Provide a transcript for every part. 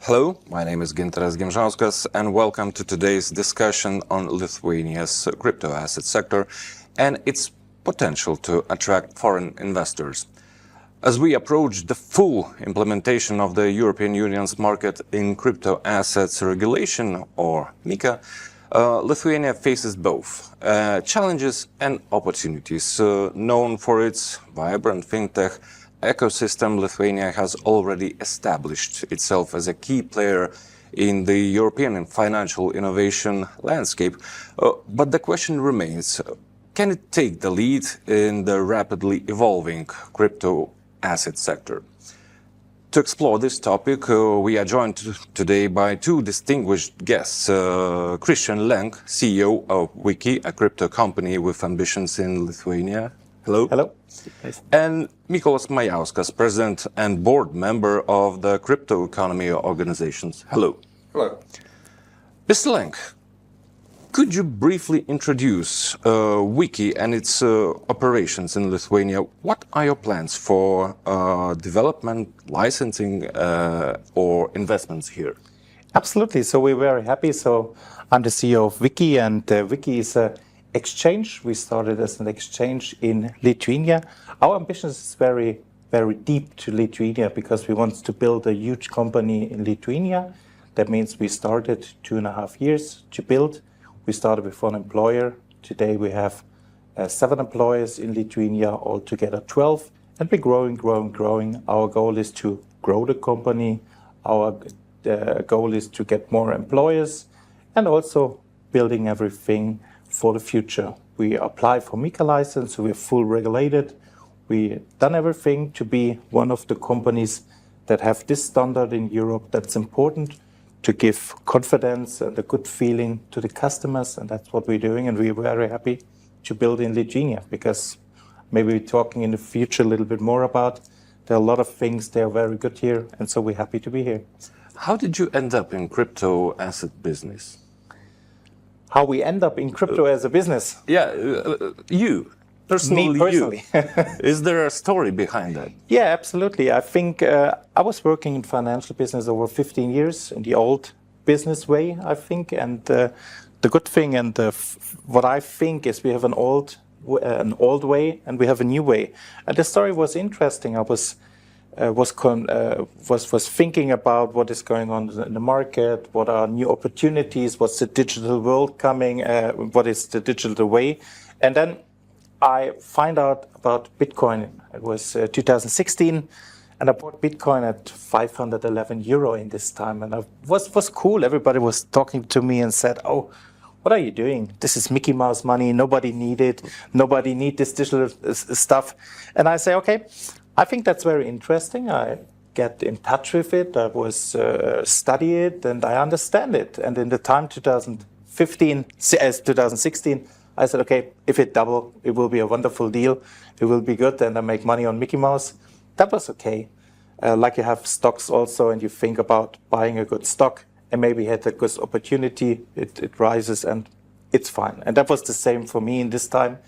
Hello, my name is Gintaras Gimžauskas and welcome to today's discussion on Lithuania's crypto asset sector and its potential to attract foreign investors. As we approach the full implementation of the European Union's market in crypto assets regulation, or MiCA, Lithuania faces both challenges and opportunities. Known for its vibrant FinTech ecosystem, Lithuania has already established itself as a key player in the European financial innovation landscape. But the question remains, can it take the lead in the rapidly evolving crypto asset sector? To explore this topic, we are joined today by two distinguished guests. Christian Lenk, CEO of Wiki, a crypto company with ambitions in Lithuania. Hello. Hello. And Mykolas Majauskas, President and Board Member of the Crypto Economy Organizations. Hello. Hello. Mr. Lenk, could you briefly introduce Wiki and its operations in Lithuania? What are your plans for development, licensing, or investments here? Absolutely. So we're very happy. So I'm the CEO of Wiki, and Wiki is an exchange. We started as an exchange in Lithuania. Our ambition is very, very deep to Lithuania because we want to build a huge company in Lithuania. That means we started 2.5 years to build. We started with one employer. Today we have 7 employees in Lithuania, altogether 12, and we're growing. Our goal is to grow the company. Our goal is to get more employers and also building everything for the future. We apply for MiCA license, so we're full regulated. We've done everything to be one of the companies that have this standard in Europe. That's important to give confidence and a good feeling to the customers, and that's what we're doing. And we're very happy to build in Lithuania because maybe we're talking in the future a little bit more about. There are a lot of things that are very good here, and so we're happy to be here. How did you end up in crypto asset business? How we end up in crypto as a business? Yeah, you. Me personally. Is there a story behind that? Yeah, absolutely. I think I was working in financial business over 15 years in the old business way, I think. And the good thing and what I think is we have an old way and we have a new way. And the story was interesting. I was thinking about what is going on in the market, what are new opportunities, what's the digital world coming, what is the digital way. And then I find out about Bitcoin. It was 2016, and I bought Bitcoin at 511 euro in this time. And it was cool. Everybody was talking to me and said, "Oh, what are you doing? This is Mickey Mouse money. Nobody need it. Nobody need this digital stuff." And I say, "Okay, I think that's very interesting." I get in touch with it. I was study it, and I understand it. And in the time 2016. I said, okay, if it double, it will be a wonderful deal. It will be good, and I make money on Mickey Mouse. That was okay. Like you have stocks also, and you think about buying a good stock, and maybe had a good opportunity. It rises, and it's fine. And that was the same for me in this time.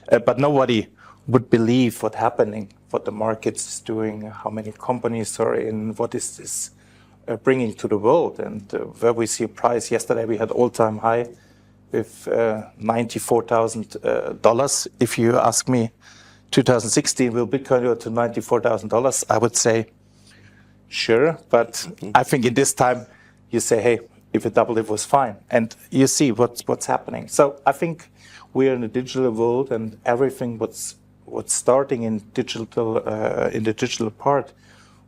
But nobody would believe what's happening, what the markets is doing, how many companies are in, what is this bringing to the world. And where we see a price, yesterday we had all-time high with $94,000. If you ask me, 2016 will Bitcoin go to $94,000? I would say, sure. But I think in this time, you say, hey, if it doubled, it was fine. And you see what's happening. So I think we're in a digital world, and everything what's starting in the digital part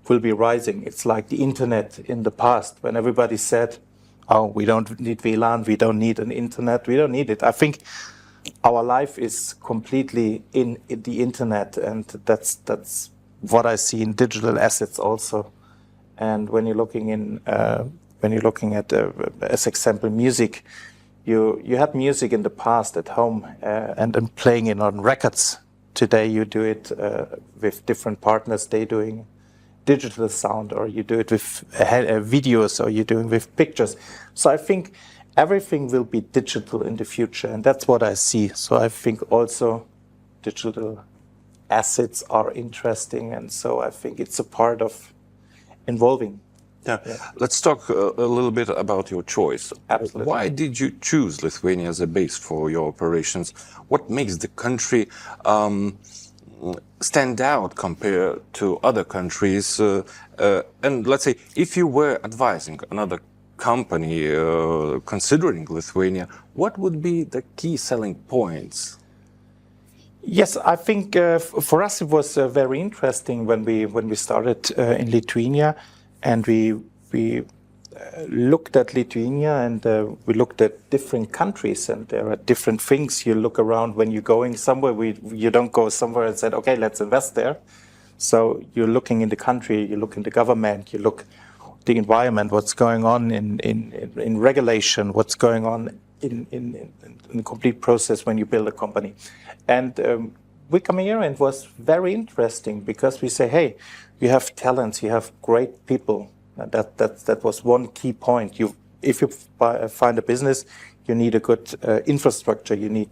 will be rising. It's like the internet in the past when everybody said, oh, we don't need VLAN, we don't need an internet, we don't need it. I think our life is completely in the internet, and that's what I see in digital assets also. And when you're looking at, as example, music, you had music in the past at home and then playing it on records. Today you do it with different partners. They're doing digital sound, or you do it with videos, or you're doing with pictures. So I think everything will be digital in the future, and that's what I see. So I think also digital assets are interesting, and so I think it's a part of involving Yeah. Let's talk a little bit about your choice. Absolutely. Why did you choose Lithuania as a base for your operations? What makes the country stand out compared to other countries? And let's say, if you were advising another company considering Lithuania, what would be the key selling points? Yes, I think for us it was very interesting when we started in Lithuania, and we looked at Lithuania, and we looked at different countries, and there are different things you look around when you're going somewhere. You don't go somewhere and said, okay, let's invest there. So you're looking in the country, you look in the government, you look the environment, what's going on in regulation, what's going on in the complete process when you build a company. And we come here, and it was very interesting because we say, hey, you have talents, you have great people. And that was one key point. If you find a business, you need a good infrastructure. You need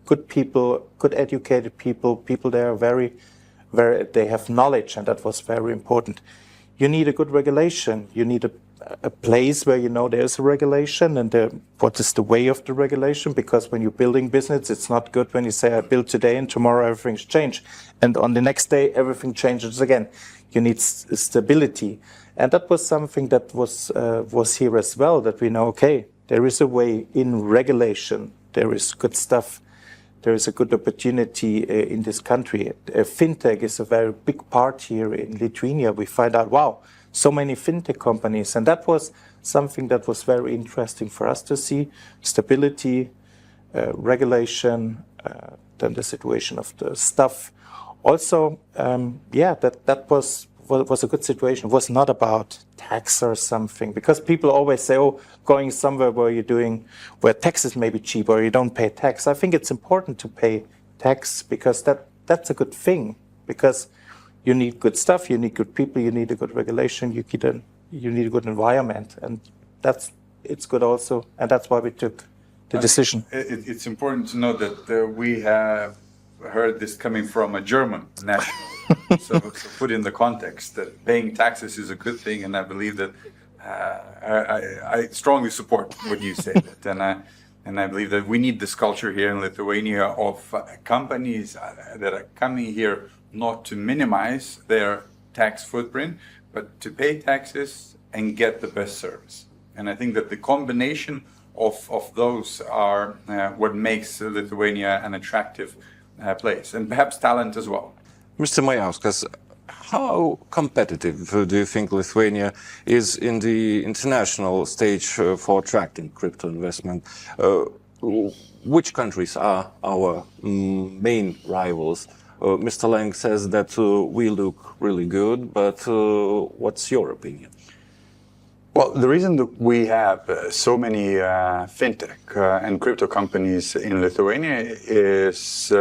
good people, good educated people. People there are they have knowledge, and that was very important. You need a good regulation. You need a place where you know there's a regulation, and what is the way of the regulation, because when you're building business, it's not good when you say, I build today and tomorrow everything's changed, and on the next day everything changes again. You need stability, and that was something that was here as well, that we know, okay, there is a way in regulation, there is good stuff, there is a good opportunity in this country. FinTech is a very big part here in Lithuania. We find out, wow, so many FinTech companies. And that was something that was very interesting for us to see. Stability, regulation, then the situation of the stuff. Also, that was a good situation. It was not about tax or something, because people always say, oh, going somewhere where taxes may be cheap or you don't pay tax. I think it's important to pay tax, because that's a good thing, because you need good stuff, you need good people, you need a good regulation, you need a good environment, and it's good also, and that's why we took the decision. It's important to know that we have heard this coming from a German national. So put in the context that paying taxes is a good thing, and I believe that I strongly support what you said, and I believe that we need this culture here in Lithuania of companies that are coming here not to minimize their tax footprint, but to pay taxes and get the best service. And I think that the combination of those are what makes Lithuania an attractive place, and perhaps talent as well. Mr. Majauskas, how competitive do you think Lithuania is in the international stage for attracting crypto investment? Which countries are our main rivals? Mr. Lenk says that we look really good, but what's your opinion? Well, the reason that we have so many FinTech and crypto companies in Lithuania is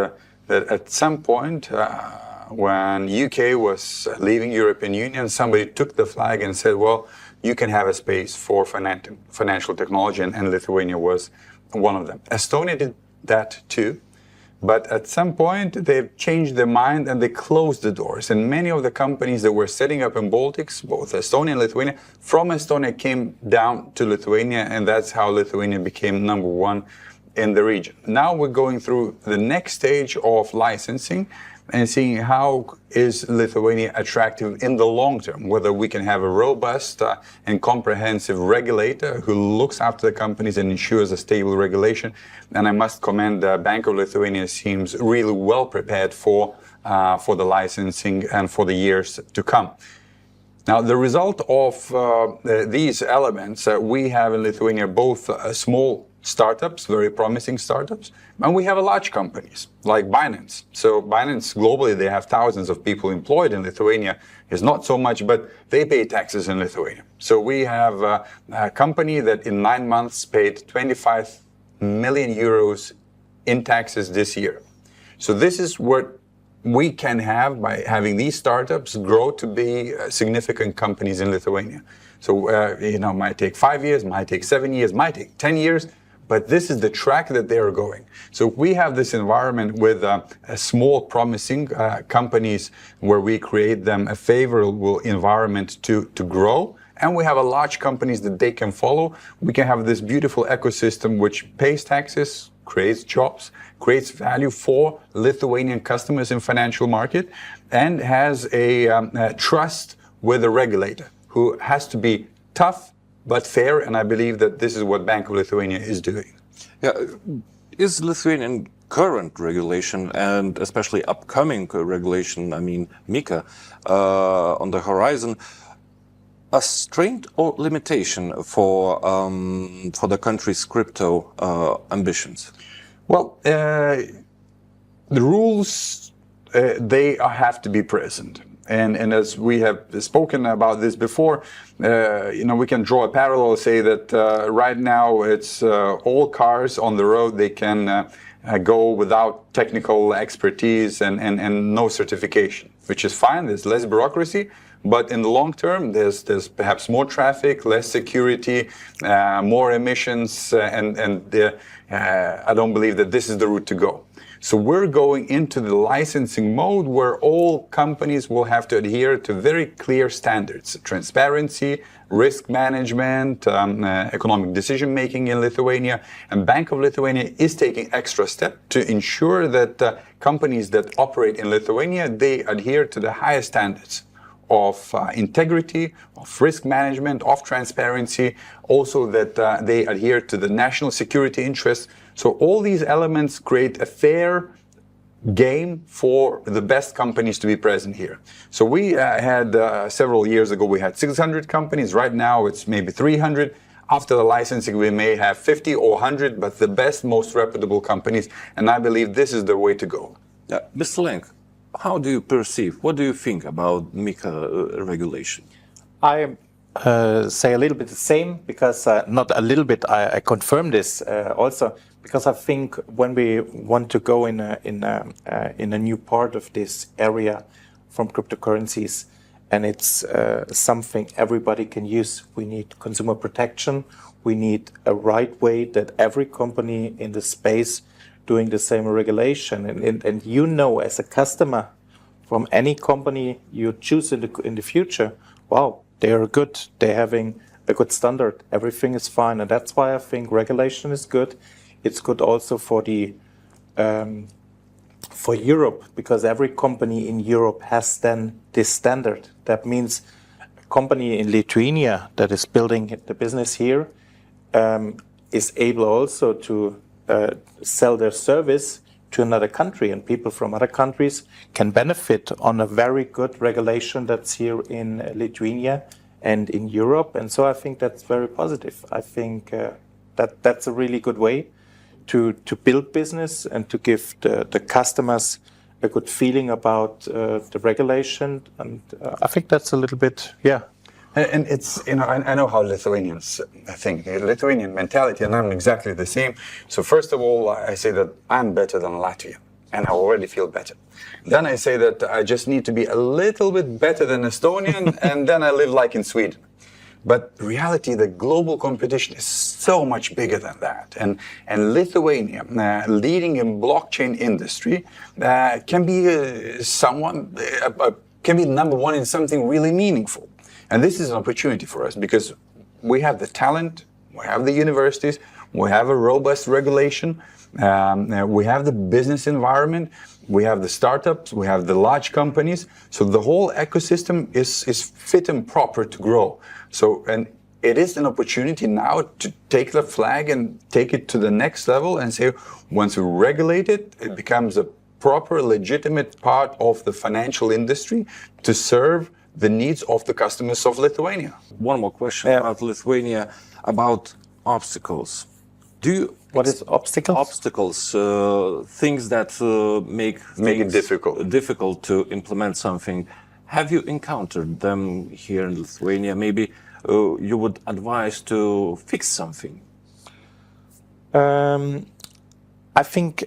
that at some point, when UK was leaving European Union, somebody took the flag and said, well, you can have a space for financial technology, and Lithuania was one of them. Estonia did that too, but at some point they've changed their mind and they closed the doors. And many of the companies that were setting up in Baltics, both Estonia and Lithuania, from Estonia came down to Lithuania, and that's how Lithuania became number one in the region. Now we're going through the next stage of licensing and seeing how is Lithuania attractive in the long term, whether we can have a robust and comprehensive regulator who looks after the companies and ensures a stable regulation. And I must commend Bank of Lithuania seems really well prepared for the licensing and for the years to come. Now, the result of these elements, we have in Lithuania both small startups, very promising startups, and we have large companies like Binance. So Binance globally, they have thousands of people employed. In Lithuania is not so much, but they pay taxes in Lithuania. So we have a company that in 9 months paid 25 million euros in taxes this year. So this is what we can have by having these startups grow to be significant companies in Lithuania. So, might take 5 years, might take 7 years, might take 10 years, but this is the track that they are going. So we have this environment with small, promising companies where we create them a favorable environment to grow and we have a large companies that they can follow. We can have this beautiful ecosystem which pays taxes, creates jobs, creates value for Lithuanian customers in financial market, and has a trust with the regulator who has to be tough but fair. And I believe that this is what Bank of Lithuania is doing. Yeah, is Lithuanian current regulation and especially upcoming regulation, I mean MiCA, on the horizon, a strength or limitation for the country's crypto ambitions? Well, the rules they have to be present, and as we have spoken about this before, we can draw a parallel, say that right now it's all cars on the road, they can go without technical expertise and no certification, which is fine. There's less bureaucracy, but in the long term, there's perhaps more traffic, less security, more emissions, and I don't believe that this is the route to go. So we're going into the licensing mode where all companies will have to adhere to very clear standards: transparency, risk management, economic decision making in Lithuania. And Bank of Lithuania is taking extra step to ensure that companies that operate in Lithuania, they adhere to the highest standards of integrity, of risk management, of transparency, also that they adhere to the national security interests. So all these elements create a fair game for the best companies to be present here. So we had several years ago, we had 600 companies. Right now it's maybe 300. After the licensing, we may have 50 or 100, but the best, most reputable companies. And I believe this is the way to go. Mr. Lenk, how do you perceive, what do you think about MiCA regulation? I say a little bit the same, because not a little bit, I confirm this also, because I think when we want to go in a new part of this area from cryptocurrencies, and it's something everybody can use, we need consumer protection, we need a right way that every company in the space doing the same regulation, and as a customer from any company you choose in the future, wow, they are good, they're having a good standard, everything is fine, and that's why I think regulation is good. It's good also for for Europe, because every company in Europe has then this standard. That means a company in Lithuania that is building the business here is able also to sell their service to another country, and people from other countries can benefit on a very good regulation that's here in Lithuania and in Europe. And so I think that's very positive. I think that's a really good way to build business and to give the customers a good feeling about the regulation. And I think that's a little bit, yeah. And it's, I know how Lithuanians think, the Lithuanian mentality, and I'm exactly the same. So first of all, I say that I'm better than Latvia, and I already feel better. Then I say that I just need to be a little bit better than Estonian, and then I live like in Sweden. But in reality, the global competition is so much bigger than that. And Lithuania, leading in blockchain industry, can be can be number one in something really meaningful. And this is an opportunity for us because we have the talent, we have the universities, we have a robust regulation, we have the business environment, we have the startups, we have the large companies. So the whole ecosystem is fit and proper to grow. So, and it is an opportunity now to take the flag and take it to the next level and say, once we regulate it, it becomes a proper, legitimate part of the financial industry to serve the needs of the customers of Lithuania. One more question about Lithuania, about obstacles. What is obstacles? Obstacles, things that make it difficult to implement something. Have you encountered them here in Lithuania? Maybe you would advise to fix something. I think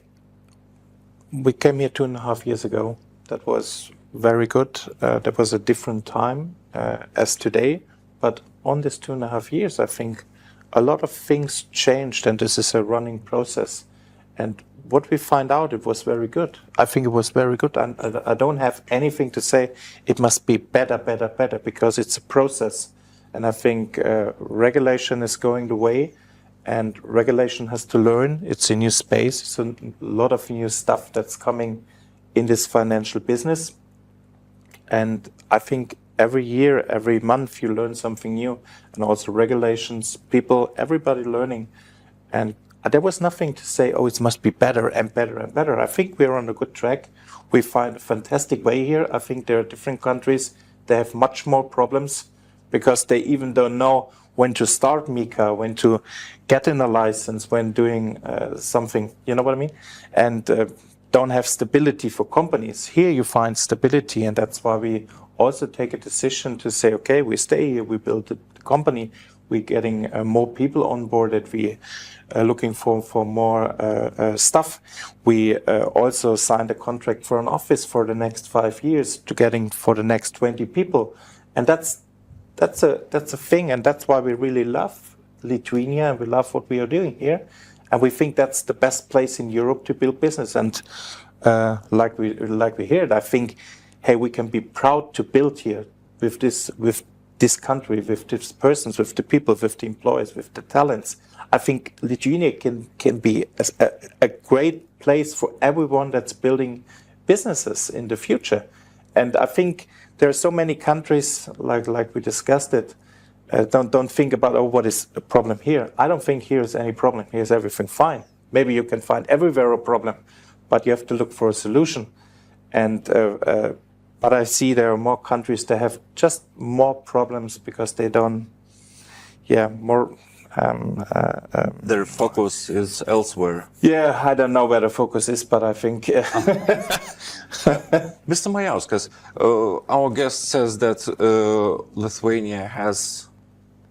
we came here 2.5 years ago. That was very good. That was a different time as today. But on this 2.5 years, I think a lot of things changed, and this is a running process. And what we find out, it was very good. I think it was very good. And I don't have anything to say it must be better, because it's a process. And I think regulation is going the way, and regulation has to learn. It's a new space. It's a lot of new stuff that's coming in this financial business. And I think every year, every month, you learn something new, and also regulations, people, everybody learning. And there was nothing to say, oh, it must be better and better and better. I think we're on a good track. We find a fantastic way here. I think there are different countries, they have much more problems because they even don't know when to start MiCA, when to get in a license, when doing something, you know what I mean? And don't have stability for companies. Here you find stability, and that's why we also take a decision to say, okay, we stay here, we build the company, we're getting more people on board, that we are looking for more stuff. We also signed a contract for an office for the next 5 years to getting for the next 20 people. And that's a thing, and that's why we really love Lithuania, and we love what we are doing here. And we think that's the best place in Europe to build business. And like we heard, I think, hey, we can be proud to build here with this country, with these persons, with the people, with the employees, with the talents. I think Lithuania can be a great place for everyone that's building businesses in the future. And I think there are so many countries, like we discussed it, don't think about, oh, what is the problem here? I don't think here is any problem. Here is everything fine. Maybe you can find everywhere a problem, but you have to look for a solution. And but I see there are more countries that have just more problems because they don't, more. Their focus is elsewhere. Yeah, I don't know where the focus is, but I think. Mr. Majauskas, our guest says that Lithuania has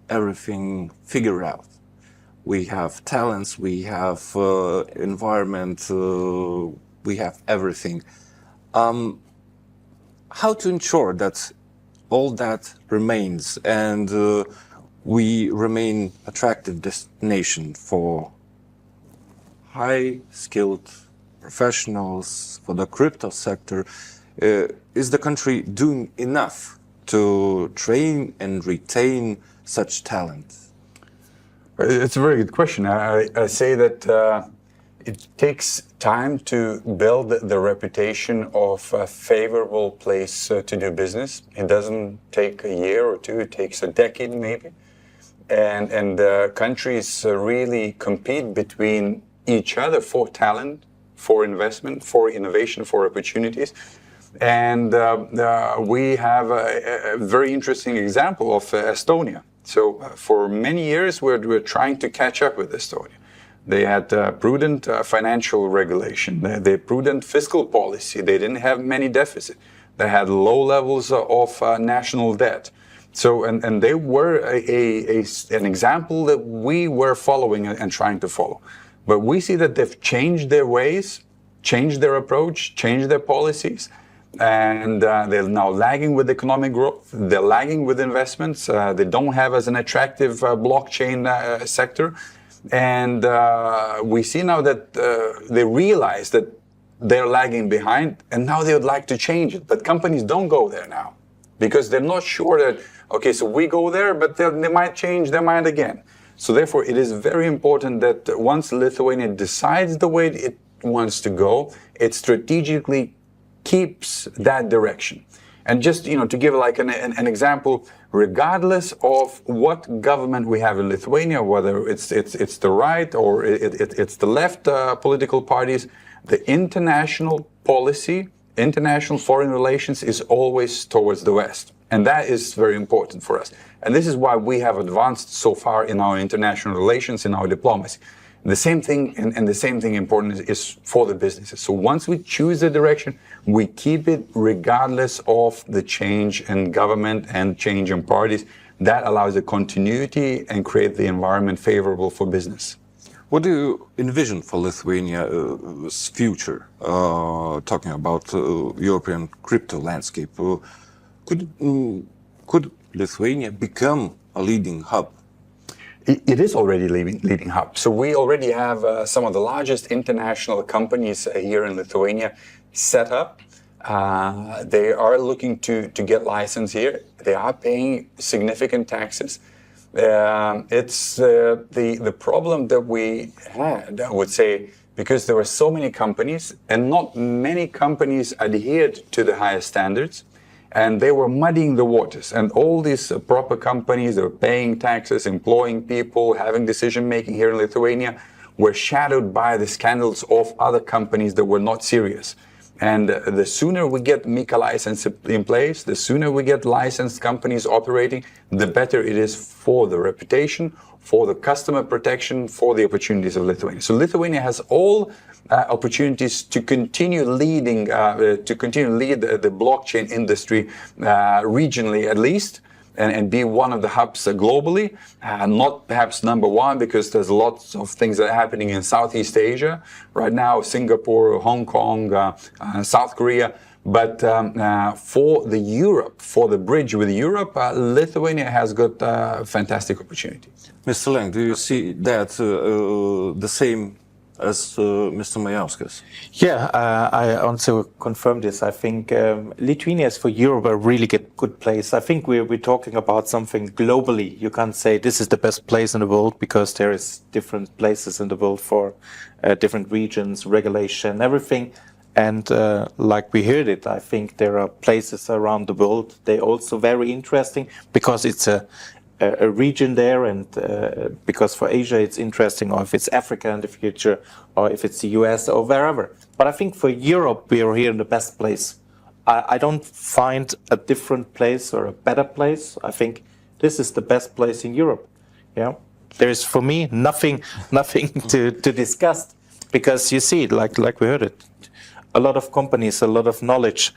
everything figured out. We have talents, we have environment, we have everything. How to ensure that all that remains and we remain attractive destination for high-skilled professionals, for the crypto sector? Is the country doing enough to train and retain such talent? It's a very good question. I say that it takes time to build the reputation of a favorable place to do business. It doesn't take a year or two, it takes a decade maybe. And countries really compete between each other for talent, for investment, for innovation, for opportunities. And we have a very interesting example of Estonia. So for many years, we're trying to catch up with Estonia. They had prudent financial regulation, they had prudent fiscal policy, they didn't have many deficits, they had low levels of national debt. So, and they were an example that we were following and trying to follow. But we see that they've changed their ways, changed their approach, changed their policies, and they're now lagging with economic growth, they're lagging with investments, they don't have as an attractive blockchain sector. And we see now that they realize that they're lagging behind, and now they would like to change it. But companies don't go there now because they're not sure that, okay, so we go there, but they might change their mind again. So therefore, it is very important that once Lithuania decides the way it wants to go, it strategically keeps that direction. And just, to give like an example, regardless of what government we have in Lithuania, whether it's the right or it's the left political parties, the international policy, international foreign relations is always towards the West. And that is very important for us. And this is why we have advanced so far in our international relations, in our diplomacy. The same thing, and the same thing important is for the businesses. So once we choose the direction, we keep it regardless of the change in government and change in parties. That allows a continuity and create the environment favorable for business. What do you envision for Lithuania's future, talking about European crypto landscape? Could Lithuania become a leading hub? It is already leading hub. So we already have some of the largest international companies here in Lithuania set up. They are looking to get license here. They are paying significant taxes. It's the problem that we had, I would say, because there were so many companies and not many companies adhered to the highest standards, and they were muddying the waters. And all these proper companies that were paying taxes, employing people, having decision-making here in Lithuania, were shadowed by the scandals of other companies that were not serious. And the sooner we get MiCA license in place, the sooner we get licensed companies operating, the better it is for the reputation, for the customer protection, for the opportunities of Lithuania. So Lithuania has all opportunities to continue leading, lead the blockchain industry regionally at least, and be one of the hubs globally, not perhaps number one, because there's lots of things that are happening in Southeast Asia right now, Singapore, Hong Kong, South Korea. But for the bridge with Europe, Lithuania has got fantastic opportunities. Mr. Lenk, do you see that the same as Mr. Majauskas? Yeah, I also confirm this. I think Lithuania is for Europe a really good place. I think we're talking about something globally. You can't say this is the best place in the world, because there is different places in the world for different regions, regulation, everything. And like we heard it, I think there are places around the world. They're also very interesting because it's a region there, and because for Asia it's interesting, or if it's Africa in the future, or if it's the US or wherever. But I think for Europe we are here in the best place. I don't find a different place or a better place. I think this is the best place in Europe. Yeah, there is for me nothing to discuss, because you see it like we heard it. A lot of companies, a lot of knowledge,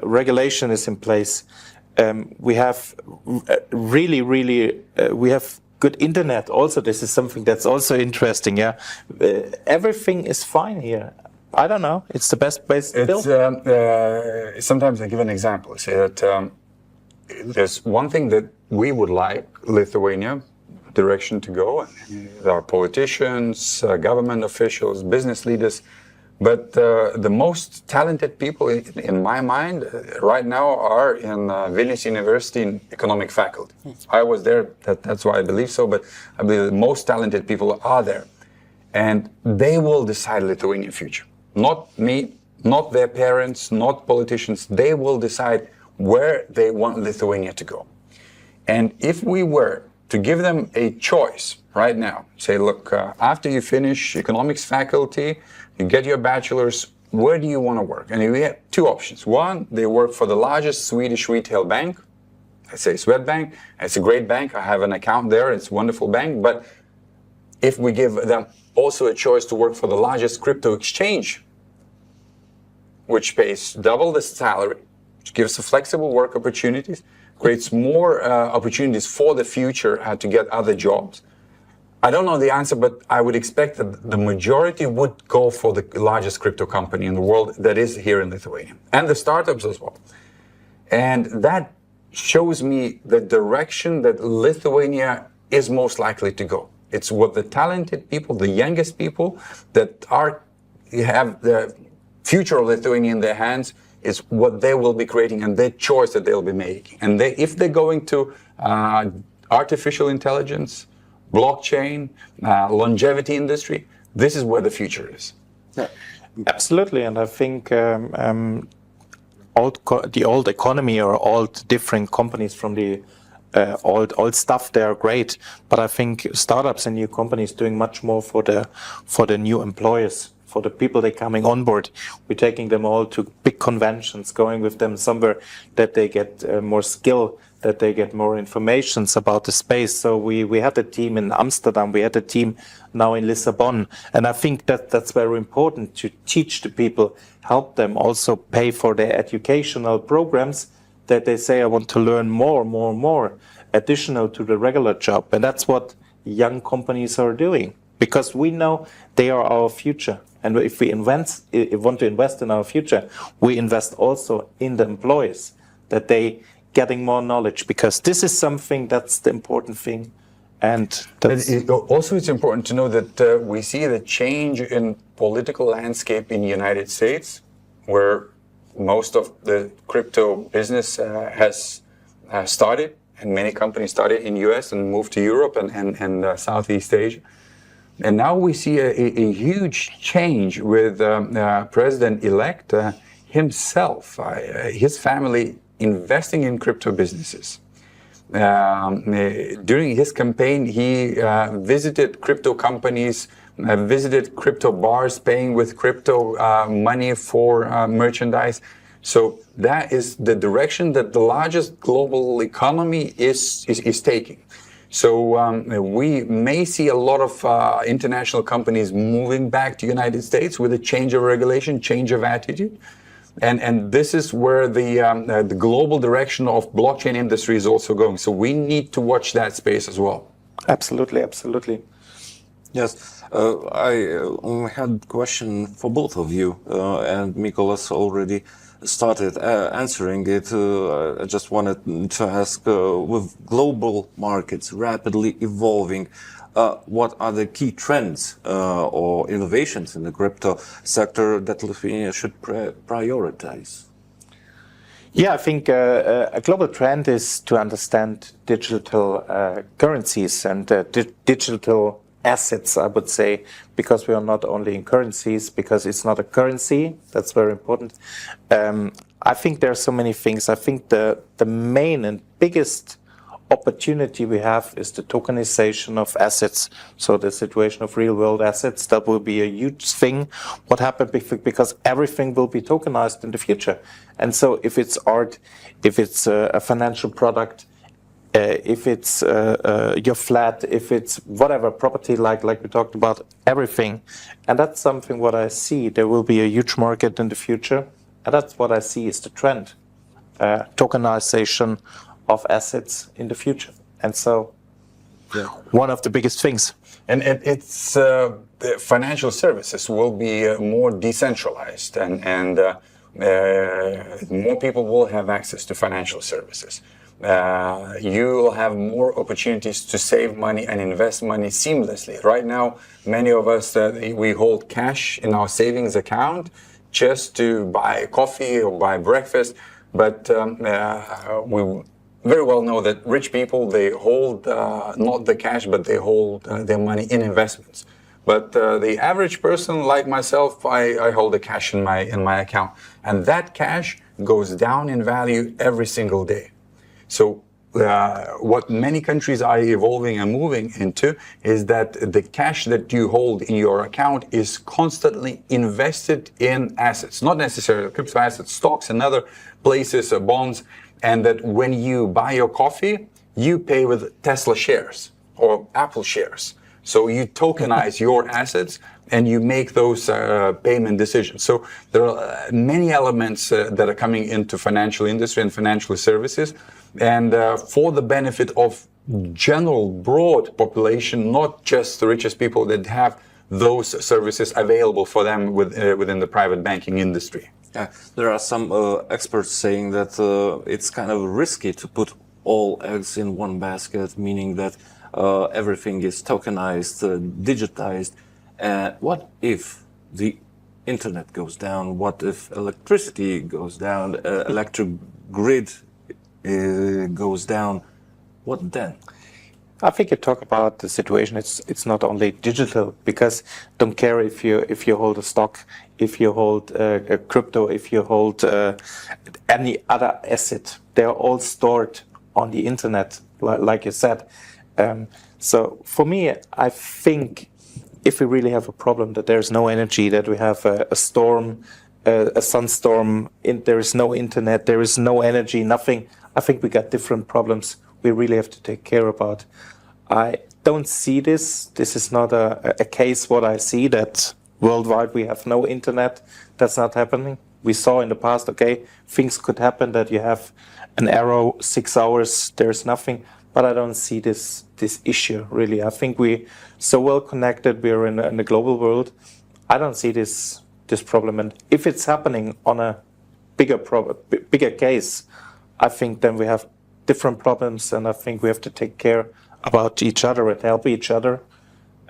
regulation is in place. We have we have good internet. Also, this is something that's also interesting. Yeah, everything is fine here. I don't know. It's the best place to build. Sometimes I give an example. I say that there's one thing that we would like Lithuania direction to go. Our politicians, government officials, business leaders. But the most talented people, in my mind, right now are in Vilnius University in economic faculty. I was there, that's why I believe so, but I believe the most talented people are there. And they will decide Lithuanian future. Not me, not their parents, not politicians. They will decide where they want Lithuania to go. And if we were to give them a choice right now, say, look, after you finish economics faculty, you get your bachelor's, where do you want to work? And we have two options. One, they work for the largest Swedish retail bank. I say Swedbank. It's a great bank. I have an account there. It's a wonderful bank. But if we give them also a choice to work for the largest crypto exchange, which pays double the salary, which gives flexible work opportunities, creates more opportunities for the future to get other jobs. I don't know the answer, but I would expect that the majority would go for the largest crypto company in the world that is here in Lithuania, and the startups as well. And that shows me the direction that Lithuania is most likely to go. It's what the talented people, the youngest people that have the future of Lithuania in their hands, is what they will be creating and their choice that they'll be making. And if they're going to artificial intelligence, blockchain, longevity industry, this is where the future is. Yeah, absolutely. And I think the old economy, or all different companies from the old stuff, they are great. But I think startups and new companies doing much more for the new employers, for the people that are coming on board. We're taking them all to big conventions, going with them somewhere that they get more skill, that they get more information about the space. So we had a team in Amsterdam, we had a team now in Lisbon. And I think that's very important, to teach the people, help them also pay for their educational programs, that they say, I want to learn more, additional to the regular job. And that's what young companies are doing, because we know they are our future. And if we want to invest in our future, we invest also in the employees, that they getting more knowledge, because this is something that's the important thing. And also it's important to know that we see the change in political landscape in the United States, where most of the crypto business has started, and many companies started in US and moved to Europe and Southeast Asia. And now we see a huge change with President-elect himself, his family investing in crypto businesses. During his campaign, he visited crypto companies, visited crypto bars, paying with crypto money for merchandise. So that is the direction that the largest global economy is taking. So we may see a lot of international companies moving back to the United States with a change of regulation, change of attitude. And this is where the global direction of blockchain industry is also going. So we need to watch that space as well. Absolutely, absolutely. Yes, I had a question for both of you, and Mykolas already started answering it. I just wanted to ask, with global markets rapidly evolving, what are the key trends or innovations in the crypto sector that Lithuania should prioritize? Yeah, I think a global trend is to understand digital currencies and digital assets, I would say, because we are not only in currencies, because it's not a currency. That's very important. I think there are so many things. I think the main and biggest opportunity we have is the tokenization of assets. So the situation of real world assets, that will be a huge thing. What happened, because everything will be tokenized in the future. And so if it's art, if it's a financial product, if it's your flat, if it's whatever property, like we talked about, everything. And that's something what I see. There will be a huge market in the future. And that's what I see is the trend. Tokenization of assets in the future. And so one of the biggest things. And it's the financial services will be more decentralized and more people will have access to financial services. You will have more opportunities to save money and invest money seamlessly. Right now, many of us, we hold cash in our savings account just to buy coffee or buy breakfast. But we very well know that rich people, they hold not the cash, but they hold their money in investments. But the average person like myself, I hold the cash in my account. And that cash goes down in value every single day. So what many countries are evolving and moving into is that the cash that you hold in your account is constantly invested in assets, not necessarily crypto assets, stocks and other places, bonds, and that when you buy your coffee, you pay with Tesla shares or Apple shares. So you tokenize your assets and you make those payment decisions. So there are many elements that are coming into financial industry and financial services. And for the benefit of general broad population, not just the richest people that have those services available for them within the private banking industry. There are some experts saying that it's kind of risky to put all eggs in one basket, meaning that everything is tokenized, digitized. What if the internet goes down? What if electricity goes down, electric grid goes down? What then? I think you talk about the situation. It's not only digital, because don't care if you hold a stock, if you hold a crypto, if you hold any other asset. They are all stored on the internet, like you said. So for me, I think if we really have a problem that there's no energy, that we have a storm, a sunstorm, there is no internet, there is no energy, nothing. I think we got different problems we really have to take care about. I don't see this. This is not a case what I see, that worldwide we have no internet. That's not happening. We saw in the past, okay, things could happen that you have an arrow, 6 hours, there's nothing. But I don't see this issue, really. I think we're so well connected. We're in a global world. I don't see this problem. And if it's happening on a bigger case, I think then we have different problems, and I think we have to take care about each other and help each other,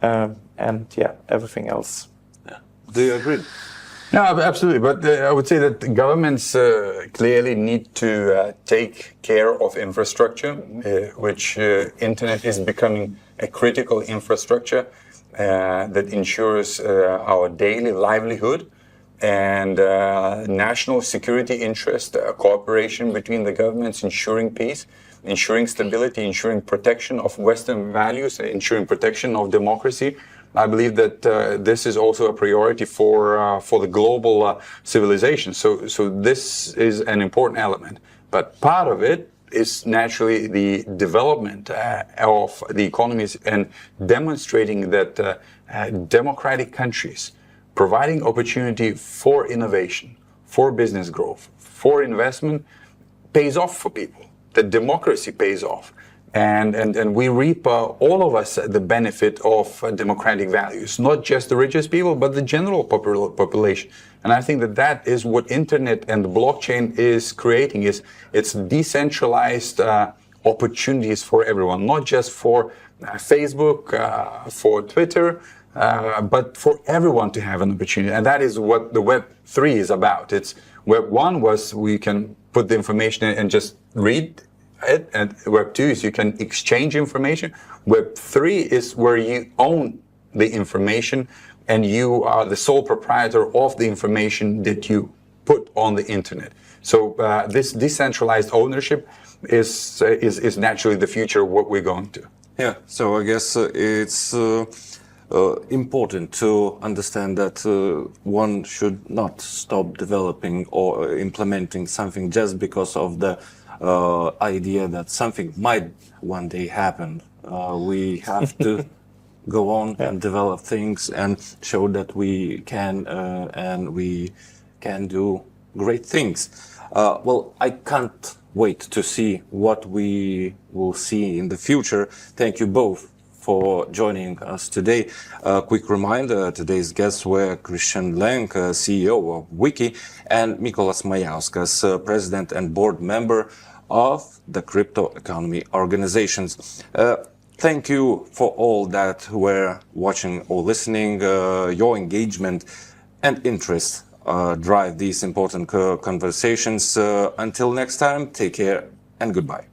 and yeah, everything else. Yeah. Do you agree? No, absolutely. But I would say that governments clearly need to take care of infrastructure, which internet is becoming a critical infrastructure that ensures our daily livelihood and national security interest, cooperation between the governments, ensuring peace, ensuring stability, ensuring protection of Western values, ensuring protection of democracy. I believe that this is also a priority for the global civilization. So this is an important element. But part of it is naturally the development of the economies and demonstrating that democratic countries providing opportunity for innovation, for business growth, for investment pays off for people. That democracy pays off. And we reap, all of us, the benefit of democratic values, not just the richest people, but the general population. And I think that that is what internet and the blockchain is creating, is it's decentralized opportunities for everyone, not just for Facebook, for Twitter, but for everyone to have an opportunity. And that is what the Web 3 is about. It's Web 1 was we can put the information in and just read it, and Web 2 is you can exchange information. Web 3 is where you own the information and you are the sole proprietor of the information that you put on the internet. So this decentralized ownership is naturally the future of what we're going to. Yeah, so I guess it's important to understand that one should not stop developing or implementing something just because of the idea that something might one day happen. We have to go on and develop things and show that we can and we can do great things. Well, I can't wait to see what we will see in the future. Thank you both for joining us today. Quick reminder, today's guests were Christian Lenk, CEO of Wiki, and Mykolas Majauskas, President and Board Member of the Crypto Economy Organizations. Thank you for all that who were watching or listening. Your engagement and interest drive these important conversations. Until next time, take care and goodbye.